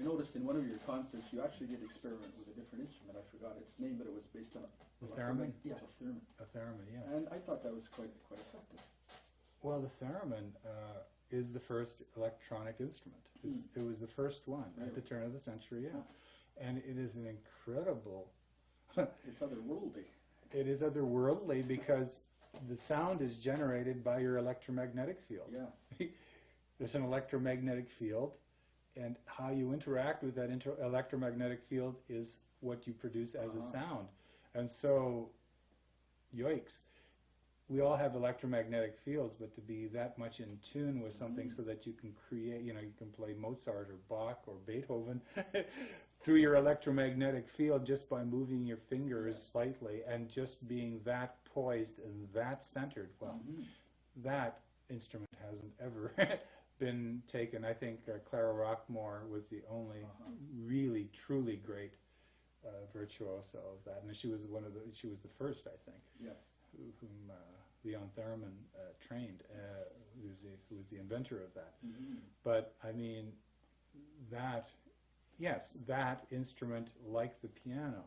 I noticed in one of your concerts you actually did experiment with a different instrument. I forgot its name, but it was based on a theremin. Yeah, a theremin. A theremin, yes. And I thought that was quite effective. Well, the theremin is the first electronic instrument. It was the first one at the turn of the century, yeah. And it is an incredible... It's otherworldly. It is otherworldly because the sound is generated by your electromagnetic field. Yes. There's an electromagnetic field, and how you interact with that electromagnetic field is what you produce as a sound. And so, yikes. We all have electromagnetic fields, but to be that much in tune with something so that you can create, you can play Mozart or Bach or Beethoven through your electromagnetic field just by moving your fingers slightly and just being that poised and that centered. Well, that instrument hasn't ever been taken. I think Clara Rockmore was the only really, truly great virtuoso of that, and she was the first, I think. Yes. Whom Leon Theremin trained, who was the inventor of that. But I mean, that instrument, like the piano,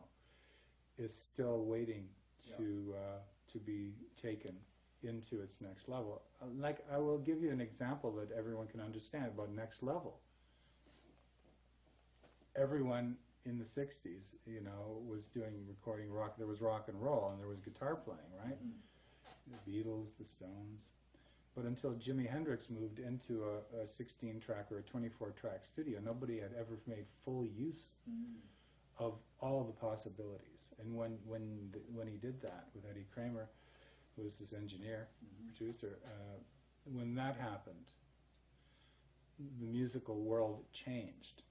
is still waiting to be taken into its next level. Like, I will give you an example that everyone can understand about next level. Everyone in the 60s, was recording rock. There was rock and roll, and there was guitar playing, right? The Beatles, the Stones. But until Jimi Hendrix moved into a 16-track or a 24-track studio, nobody had ever made full use of all the possibilities. And when he did that with Eddie Kramer, who was his engineer, producer, when that happened, the musical world changed.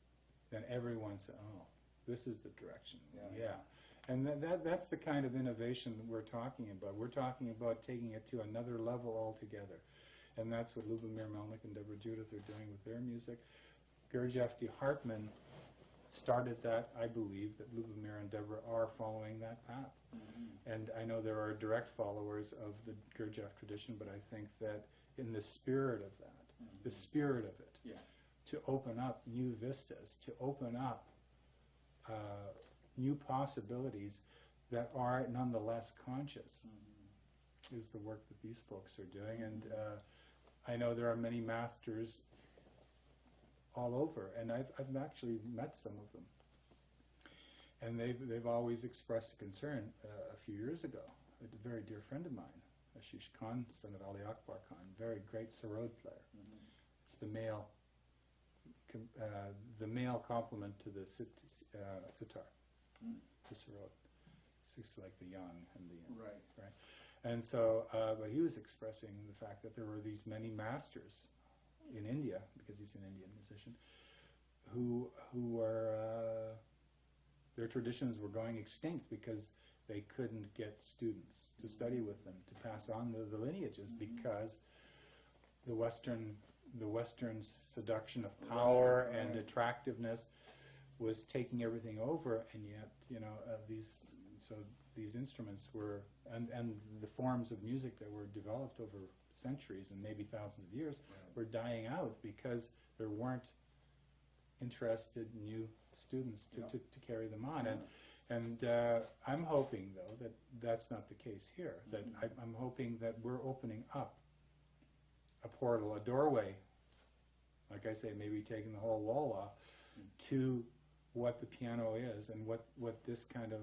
Then everyone said, "Oh, this is the direction." Yeah. And that's the kind of innovation that we're talking about. We're talking about taking it to another level altogether. And that's what Lubomir Melnik and Deborah Judith are doing with their music. Gurdjieff de Hartmann started that. I believe that Lubomir and Deborah are following that path. And I know there are direct followers of the Gurdjieff tradition, but I think that in the spirit of that, the spirit of it, to open up new vistas, to open up new possibilities that are nonetheless conscious, is the work that these folks are doing. And I know there are many masters all over, and I've actually met some of them. And they've always expressed a concern. A few years ago, a very dear friend of mine, Ashish Khan, son of Ali Akbar Khan, very great sarod player. It's the male complement to the sitar, the sarod. It's like the yang and the yin. Right. And so, but he was expressing the fact that there were these many masters in India, because he's an Indian musician, who were their traditions were going extinct because they couldn't get students to study with them, to pass on the lineages, because the Western seduction of power and attractiveness was taking everything over, and yet these instruments were and the forms of music that were developed over centuries and maybe thousands of years were dying out because there weren't interested new students to carry them on. And I'm hoping, though, that that's not the case here. That I'm hoping that we're opening up a portal, a doorway, like I say, maybe taking the whole wall off, to what the piano is and what this kind of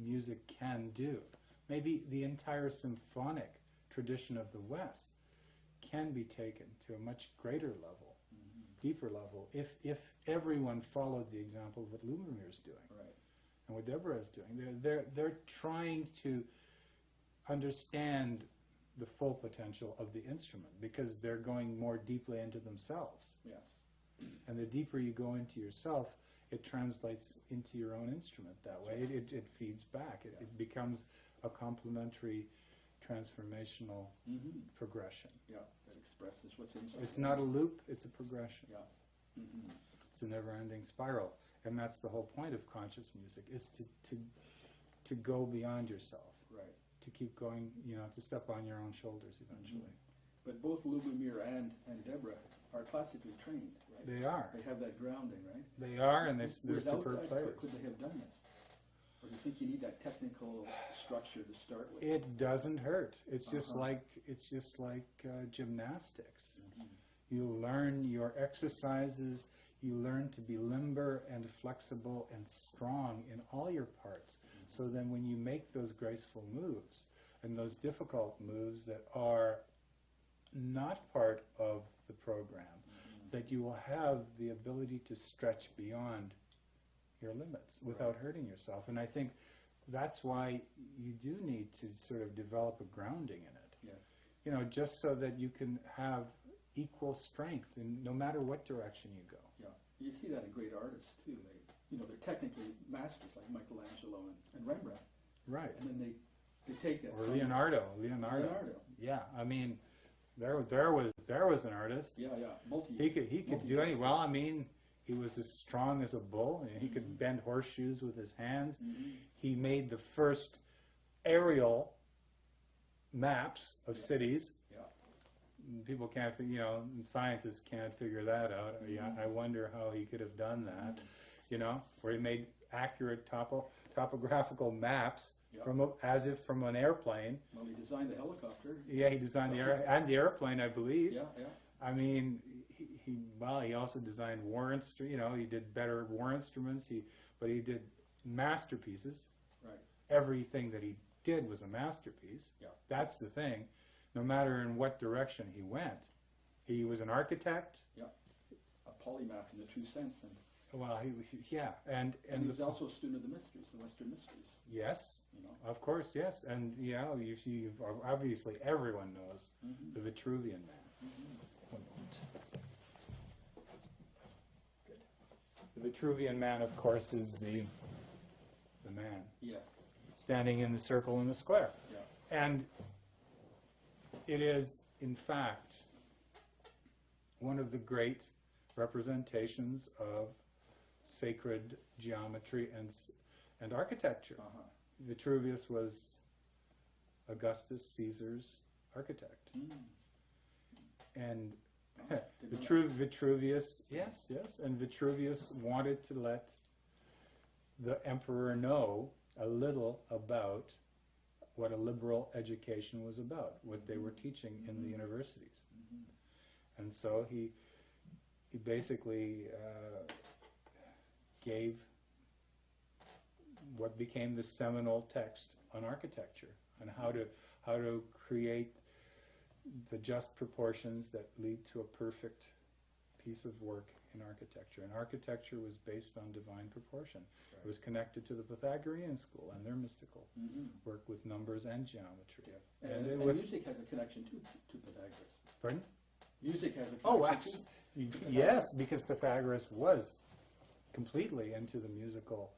music can do. Maybe the entire symphonic tradition of the West can be taken to a much greater level, deeper level, if everyone followed the example of what Lubomir is doing, and what Deborah is doing. They're trying to understand the full potential of the instrument because they're going more deeply into themselves. Yes. And the deeper you go into yourself, it translates into your own instrument that way. It feeds back. It becomes a complementary, transformational progression. Yeah, that expresses what's inside. It's not a loop, it's a progression. Yeah. It's a never-ending spiral. And that's the whole point of conscious music, is to go beyond yourself. Right. To keep going, to step on your own shoulders eventually. But both Lubomir and Deborah are classically trained, right? They are. They have that grounding, right? They are, and they're Without superb that, players. could they have done this? Or do you think you need that technical structure to start with? It doesn't hurt. It's just Uh-huh. like gymnastics. Mhm. You learn your exercises. You learn to be limber and flexible and strong in all your parts. So then when you make those graceful moves and those difficult moves that are not part of the program, that you will have the ability to stretch beyond your limits without hurting yourself. And I think that's why you do need to sort of develop a grounding in it. Yes. You know, just so that you can have equal strength in no matter what direction you go. Yeah. You see that in great artists too. They're technically masters like Michelangelo and Rembrandt. Right. And then they take that. Or Leonardo. Yeah, I mean, there was an artist. Yeah. He could do any. Well, I mean, he was as strong as a bull. And he could bend horseshoes with his hands. Mm-hmm. He made the first aerial maps of cities. Yeah. People can't, scientists can't figure that out. Yeah, I wonder how he could have done that. Where he made accurate topographical maps as if from an airplane. Well, he designed the helicopter. Yeah, he designed the airplane, I believe. Yeah. I mean, he also designed war instruments. He did better war instruments. But he did masterpieces. Right. Everything that he did was a masterpiece. Yeah. That's the thing. No matter in what direction he went, he was an architect. Yeah. A polymath in the true sense. Well, and he was also a student of the mysteries, the Western mysteries. Yes, of course, yes, and you see, obviously everyone knows the Vitruvian Man. One moment. The Vitruvian Man, of course, is the man. Yes. Standing in the circle in the square. Yeah. And it is, in fact, one of the great representations of sacred geometry and architecture. Uh-huh. Vitruvius was Augustus Caesar's architect. And Vitruvius, yes, and Vitruvius wanted to let the emperor know a little about what a liberal education was about, what they were teaching in the universities. And so he basically gave what became the seminal text on architecture, on how to create the just proportions that lead to a perfect piece of work in architecture. And architecture was based on divine proportion. Right. It was connected to the Pythagorean school and their mystical work with numbers and geometry. Yes. And music has a connection to Pythagoras. Pardon? Music has a connection to yes, because Pythagoras was completely into the musical,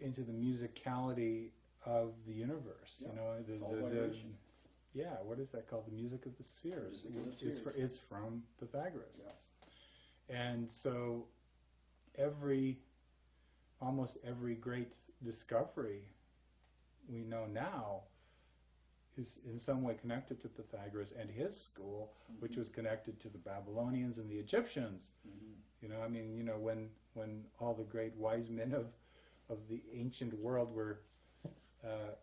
into the musicality of the universe. Yeah. What is that called? The music of the spheres is from Pythagoras. Yes. And so almost every great discovery we know now is in some way connected to Pythagoras and his school, which was connected to the Babylonians and the Egyptians. When all the great wise men of the ancient world were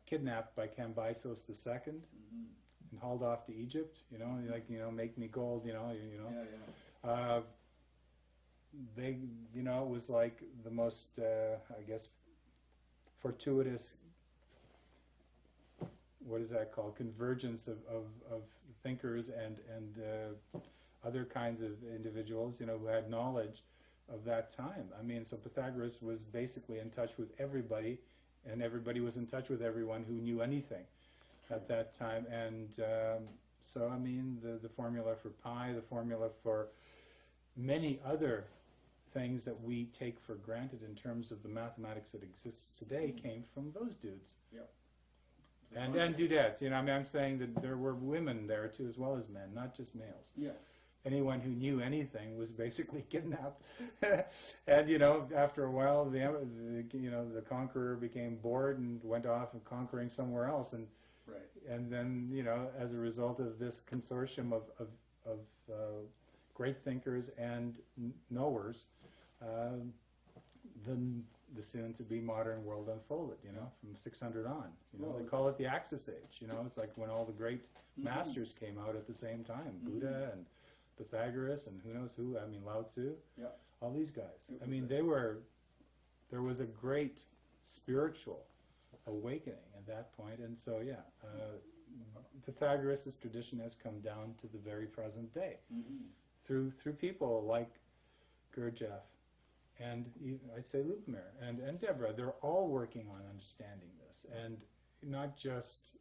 kidnapped by Cambyses II and hauled off to Egypt, make me gold, they, it was like the most, fortuitous, what is that called, convergence of thinkers and other kinds of individuals, who had knowledge of that time. I mean, so Pythagoras was basically in touch with everybody, and everybody was in touch with everyone who knew anything at that time. And so, I mean, the formula for pi, the formula for many other things that we take for granted in terms of the mathematics that exists today came from those dudes. Yep. And dudettes. I'm saying that there were women there too, as well as men, not just males. Yes. Anyone who knew anything was basically kidnapped. And after a while, the conqueror became bored and went off and conquering somewhere else. And and then as a result of this consortium of great thinkers and knowers, then the soon-to-be modern world unfolded, you know, from 600 on. You know, they call it the Axis Age. You know, it's like when all the great masters came out at the same time, Buddha and Pythagoras and who knows who. I mean, Lao Tzu, all these guys. I mean, there was a great spiritual awakening at that point, and so Pythagoras' tradition has come down to the very present day through people like Gurdjieff and I'd say Lubomir and Deborah. They're all working on understanding this, and not just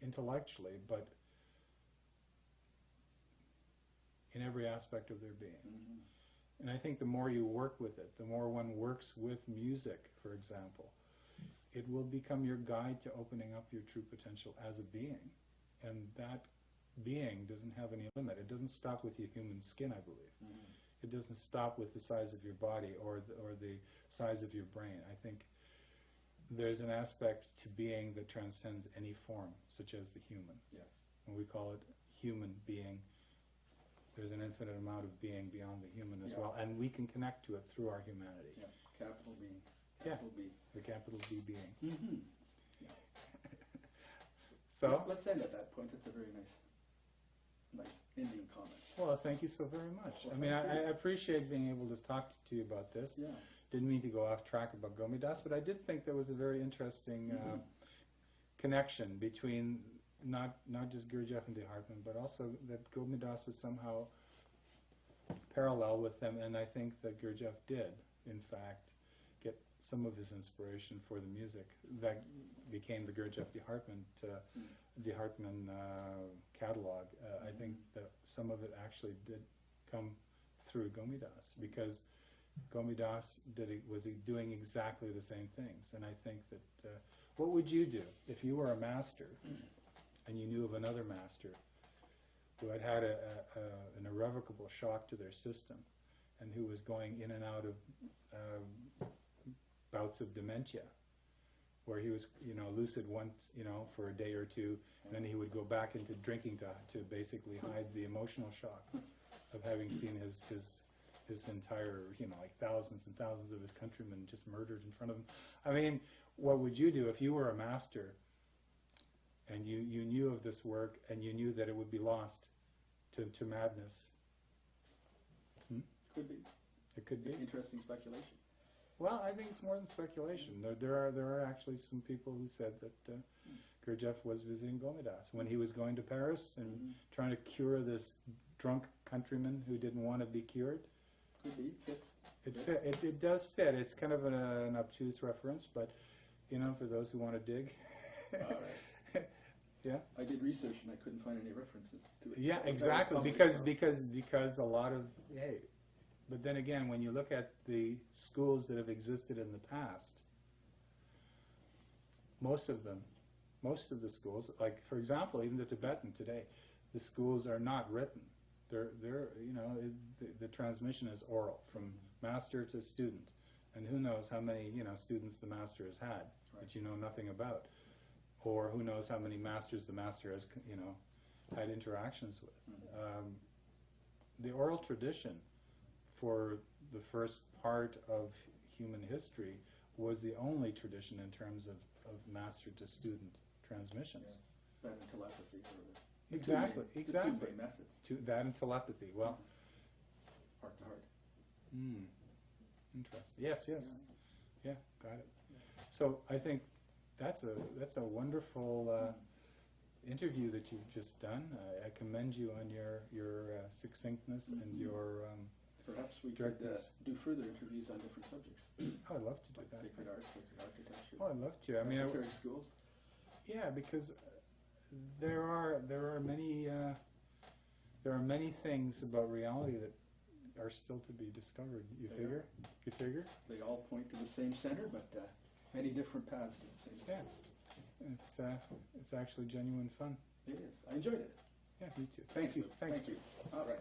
intellectually, but in every aspect of their being. And I think the more you work with it, the more one works with music, for example, it will become your guide to opening up your true potential as a being. And that being doesn't have any limit. It doesn't stop with your human skin, I believe. It doesn't stop with the size of your body or the size of your brain. I think there's an aspect to being that transcends any form, such as the human. Yes. And we call it human being. There's an infinite amount of being beyond the human as well, and we can connect to it through our humanity. Yeah, capital B. Capital B. The capital B being. Yeah. So? Let's end at that point. That's a very nice ending comment. Well, thank you so very much. Well, I mean, I appreciate being able to talk to you about this. Yeah. Didn't mean to go off track about Gomidas, but I did think there was a very interesting connection between not just Gurdjieff and de Hartmann, but also that Gomidas was somehow parallel with them, and I think that Gurdjieff did, in fact, get some of his inspiration for the music that became the Gurdjieff-de Hartmann catalog. I think that some of it actually did come through Gomidas, because Gomidas was doing exactly the same things. And I think that what would you do if you were a master and you knew of another master who had had an irrevocable shock to their system and who was going in and out of bouts of dementia, where he was, lucid once, for a day or two, and then he would go back into drinking to basically hide the emotional shock of having seen his entire, like thousands and thousands of his countrymen just murdered in front of him. I mean, what would you do if you were a master and you knew of this work and you knew that it would be lost to madness? Could be. It could be. Interesting speculation. Well, I think it's more than speculation. There are actually some people who said that Gurdjieff was visiting Gomidas when he was going to Paris and trying to cure this drunk countryman who didn't want to be cured. Could be. Fits. It does fit. It's kind of an obtuse reference, but for those who want to dig. All right. Yeah. I did research and I couldn't find any references to it. Yeah, exactly. Because a lot of but then again, when you look at the schools that have existed in the past, most of the schools, like for example, even the Tibetan today, the schools are not written. They're the transmission is oral from master to student, and who knows how many students the master has had that you know nothing about, or who knows how many masters the master has had interactions with. The oral tradition for the first part of human history was the only tradition in terms of master to student transmissions. Yes. That and telepathy. Exactly. The two-way method. That and telepathy. Well, heart to heart. Interesting. Yes. Yeah, got it. So I think that's a wonderful interview that you've just done. I commend you on your succinctness and your perhaps we could do further interviews on different subjects. Oh, I'd love to do like that. Sacred art, sacred architecture. Oh, I'd love to. I mean, esoteric schools. Yeah, because there are many things about reality that are still to be discovered. You figure? You figure? They all point to the same center, but many different paths to the same center. Yeah, it's actually genuine fun. It is. I enjoyed it. Yeah, me too. Thank you. Thank you. All right.